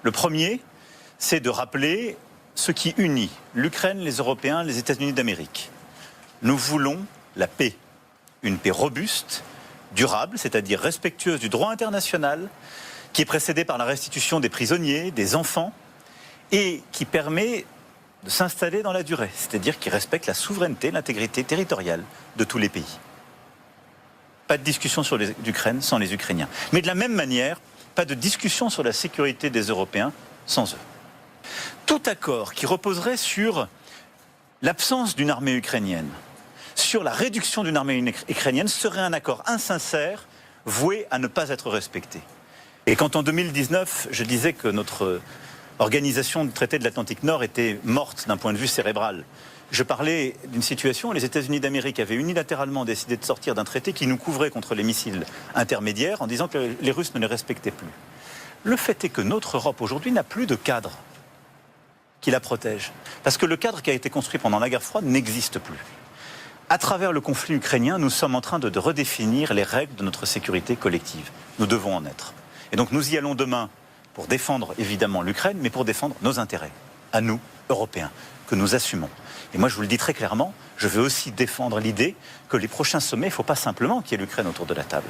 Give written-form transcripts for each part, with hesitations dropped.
Le premier, c'est de rappeler ce qui unit l'Ukraine, les Européens, les États-Unis d'Amérique. Nous voulons la paix, une paix robuste, durable, c'est-à-dire respectueuse du droit international, qui est précédée par la restitution des prisonniers, des enfants, et qui permet de s'installer dans la durée, c'est-à-dire qui respecte la souveraineté, l'intégrité territoriale de tous les pays. Pas de discussion sur l'Ukraine sans les Ukrainiens. Mais de la même manière, pas de discussion sur la sécurité des Européens sans eux. Tout accord qui reposerait sur l'absence d'une armée ukrainienne, sur la réduction d'une armée ukrainienne, serait un accord insincère, voué à ne pas être respecté. Et quand en 2019, je disais que notre organisation du traité de l'Atlantique Nord était morte d'un point de vue cérébral, je parlais d'une situation où les États-Unis d'Amérique avaient unilatéralement décidé de sortir d'un traité qui nous couvrait contre les missiles intermédiaires en disant que les Russes ne les respectaient plus. Le fait est que notre Europe aujourd'hui n'a plus de cadre qui la protège. Parce que le cadre qui a été construit pendant la guerre froide n'existe plus. À travers le conflit ukrainien, nous sommes en train de redéfinir les règles de notre sécurité collective. Nous devons en être. Et donc nous y allons demain pour défendre évidemment l'Ukraine, mais pour défendre nos intérêts, à nous, Européens, que nous assumons. Et moi je vous le dis très clairement, je veux aussi défendre l'idée que les prochains sommets, il ne faut pas simplement qu'il y ait l'Ukraine autour de la table.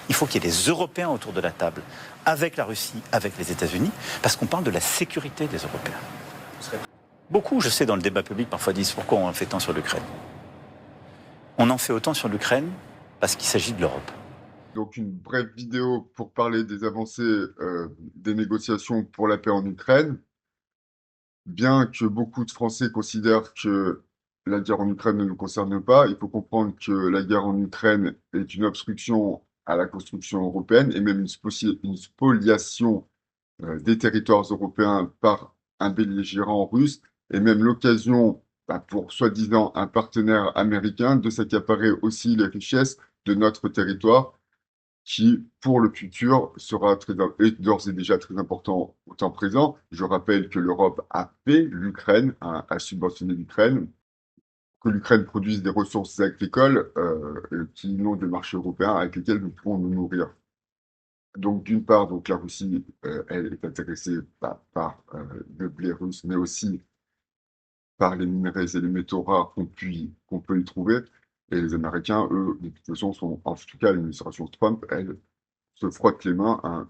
Il faut qu'il y ait des Européens autour de la table, avec la Russie, avec les États-Unis, parce qu'on parle de la sécurité des Européens. Beaucoup, je sais, dans le débat public, parfois disent pourquoi on en fait tant sur l'Ukraine. On en fait autant sur l'Ukraine parce qu'il s'agit de l'Europe. Donc une brève vidéo pour parler des avancées des négociations pour la paix en Ukraine. Bien que beaucoup de Français considèrent que la guerre en Ukraine ne nous concerne pas, il faut comprendre que la guerre en Ukraine est une obstruction à la construction européenne et même une spoliation des territoires européens par un belligérant russe et même l'occasion pour soi-disant un partenaire américain de s'accaparer aussi les richesses de notre territoire qui, pour le futur, est d'ores et déjà très important au temps présent. Je rappelle que l'Europe a payé l'Ukraine, a subventionné l'Ukraine, que l'Ukraine produise des ressources agricoles qui n'ont des marchés européens avec lesquels nous pouvons nous nourrir. Donc, d'une part, donc, la Russie, elle est intéressée par le blé russe, mais aussi par les minerais et les métaux rares qu'on peut y trouver. Et les Américains, eux, de toute façon, en tout cas, l'administration Trump, elle se frotte les mains, hein,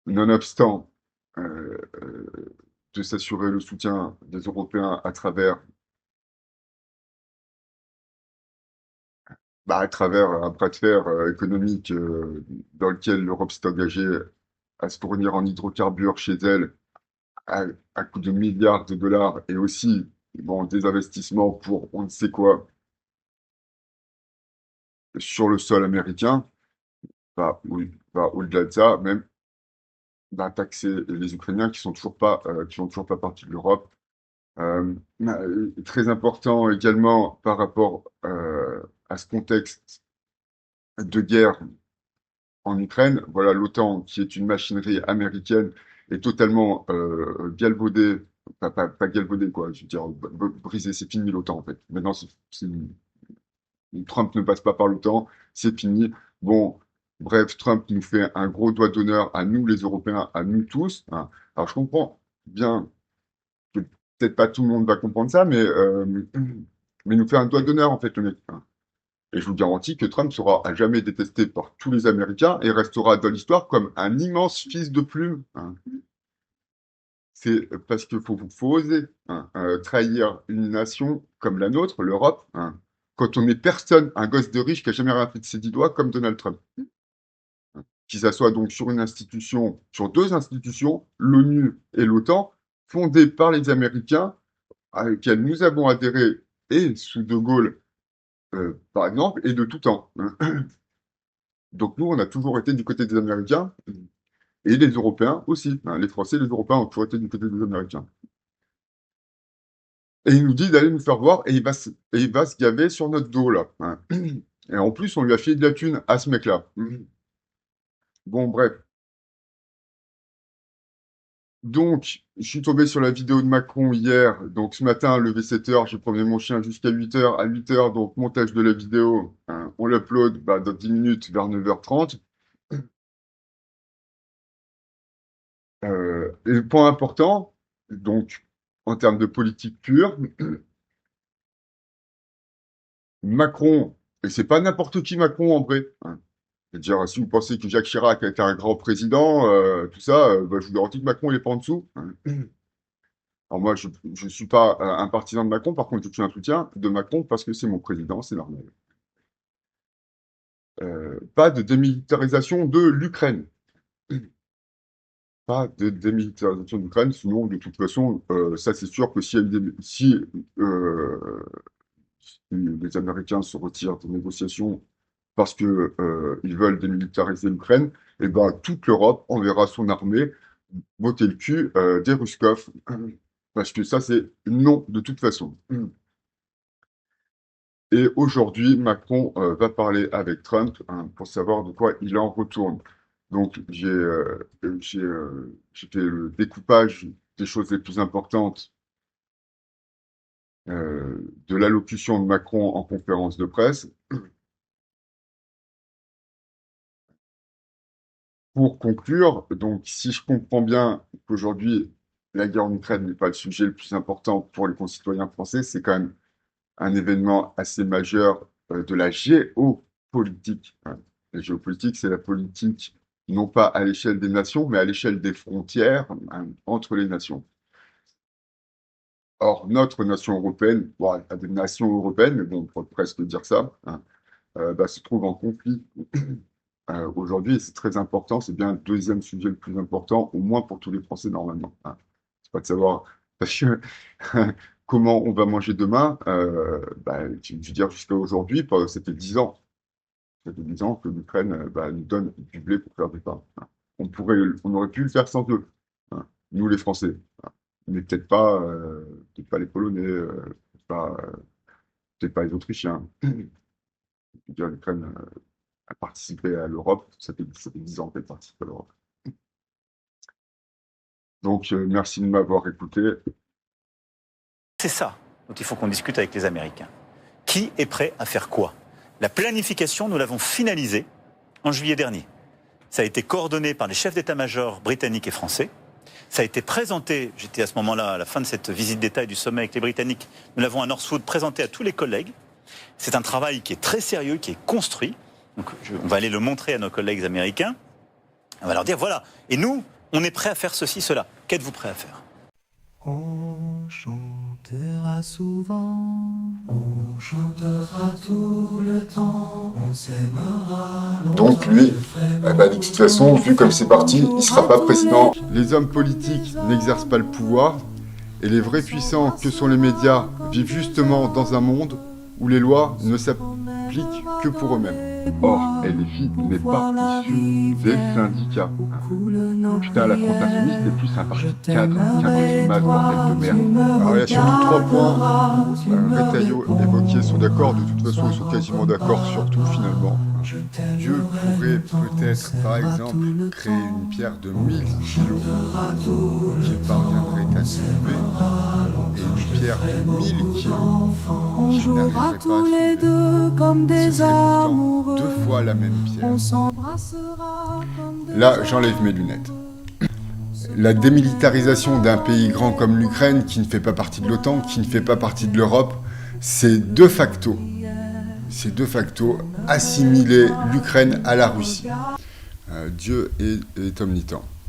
nonobstant de s'assurer le soutien des Européens à travers un bras de fer économique dans lequel l'Europe s'est engagée à se fournir en hydrocarbures chez elle à coût de milliards de dollars et aussi des investissements pour on ne sait quoi sur le sol américain, oui, au-delà de ça, même taxer les Ukrainiens qui font toujours pas partie de l'Europe. Très important également par rapport à ce contexte de guerre en Ukraine. Voilà, l'OTAN, qui est une machinerie américaine, est totalement galvaudée, pas galvaudée quoi, je veux dire brisée, c'est fini l'OTAN en fait. Maintenant, Trump ne passe pas par l'OTAN, c'est fini. Bon, bref, Trump nous fait un gros doigt d'honneur à nous les Européens, à nous tous, hein. Alors je comprends bien que peut-être pas tout le monde va comprendre ça, mais nous fait un doigt d'honneur en fait le mec, hein. Et je vous garantis que Trump sera à jamais détesté par tous les Américains et restera dans l'histoire comme un immense fils de plume, hein. C'est parce qu'il faut oser, hein, trahir une nation comme la nôtre, l'Europe, hein, quand on n'est personne, un gosse de riche qui a jamais rien fait de ses 10 doigts comme Donald Trump. Qui s'assoit donc sur sur deux institutions, l'ONU et l'OTAN, fondées par les Américains, à lesquelles nous avons adhéré, et sous De Gaulle, par exemple, et de tout temps, hein. Donc nous, on a toujours été du côté des Américains, et les Européens aussi, hein. Les Français et les Européens ont toujours été du côté des Américains. Et il nous dit d'aller nous faire voir, et il va se gaver sur notre dos, là, hein. Et en plus, on lui a filé de la thune à ce mec-là. Bon, bref. Donc, je suis tombé sur la vidéo de Macron hier. Donc, ce matin, levé 7 heures, j'ai promené mon chien jusqu'à 8 heures. À 8 heures, donc, montage de la vidéo. Hein, on l'upload dans 10 minutes vers 9h30. Et le point important, donc, en termes de politique pure, Macron, et c'est pas n'importe qui Macron en vrai, hein. C'est-à-dire, si vous pensez que Jacques Chirac a été un grand président, tout ça, bah, je vous garantis que Macron, il est pas en dessous, hein. Alors moi, je suis pas un partisan de Macron, par contre, je suis un soutien de Macron parce que c'est mon président, c'est normal. Pas de démilitarisation de l'Ukraine. Pas de démilitarisation de l'Ukraine, sinon, de toute façon, ça c'est sûr que si les Américains se retirent des négociations parce que ils veulent démilitariser l'Ukraine, et ben toute l'Europe enverra son armée botter le cul des Ruskov, parce que ça c'est non de toute façon. Et aujourd'hui, Macron va parler avec Trump, hein, pour savoir de quoi il en retourne. Donc j'ai fait le découpage des choses les plus importantes de l'allocution de Macron en conférence de presse. Pour conclure, donc si je comprends bien qu'aujourd'hui la guerre en Ukraine n'est pas le sujet le plus important pour les concitoyens français, c'est quand même un événement assez majeur de la géopolitique, hein. La géopolitique, c'est la politique non pas à l'échelle des nations, mais à l'échelle des frontières, hein, entre les nations. Or, notre nation européenne, bon, il y a des nations européennes, mais bon, on peut presque dire ça, hein, bah, se trouve en conflit aujourd'hui, et c'est très important, c'est bien le deuxième sujet le plus important, au moins pour tous les Français normalement, hein. C'est pas de savoir, parce que comment on va manger demain, bah, je veux dire, jusqu'à aujourd'hui, c'était 10 ans. Ça fait 10 ans que l'Ukraine bah, nous donne du blé pour faire des pains, hein. On aurait pu le faire sans eux, hein, nous les Français, hein. Mais peut-être pas les Polonais, peut-être pas les Autrichiens. Je veux dire, l'Ukraine a participé à l'Europe, ça fait 10 ans qu'elle participe à l'Europe. Donc, merci de m'avoir écouté. C'est ça dont il faut qu'on discute avec les Américains. Qui est prêt à faire quoi? La planification, nous l'avons finalisée en juillet dernier. Ça a été coordonné par les chefs d'état-major britanniques et français. Ça a été présenté, j'étais à ce moment-là, à la fin de cette visite d'État et du sommet avec les Britanniques, nous l'avons à Northwood présenté à tous les collègues. C'est un travail qui est très sérieux, qui est construit. Donc, on va aller le montrer à nos collègues américains. On va leur dire, voilà, et nous, on est prêt à faire ceci, cela. Qu'êtes-vous prêt à faire? On chantera souvent, on chantera tout le temps, on s'aimera. Donc lui, bah, de toute façon, vu comme c'est parti, il ne sera pas président. Les hommes politiques n'exercent pas le pouvoir, et les vrais puissants que sont les médias vivent justement dans un monde où les lois ne s'appliquent que pour eux-mêmes. Or, LFI n'est pas issu des syndicats. Putain, la France Insoumise, c'est plus un parti cadre qu'un climat de bordel de merde. Alors, il y a surtout 3 points. Retailleau évoqués sont d'accord, de toute façon, ils sont quasiment d'accord sur tout, finalement. Dieu pourrait peut-être, par exemple, créer une pierre de 1000 kilos qu'il parviendrait à soulever, et une pierre de 1000 kilos On jouera tous les deux comme des amoureux. 2 fois la même pierre. On s'embrassera comme des Là, j'enlève mes lunettes. La démilitarisation d'un pays grand comme l'Ukraine, qui ne fait pas partie de l'OTAN, qui ne fait pas partie de l'Europe, c'est de facto assimiler l'Ukraine à la Russie. Dieu est omnipotent.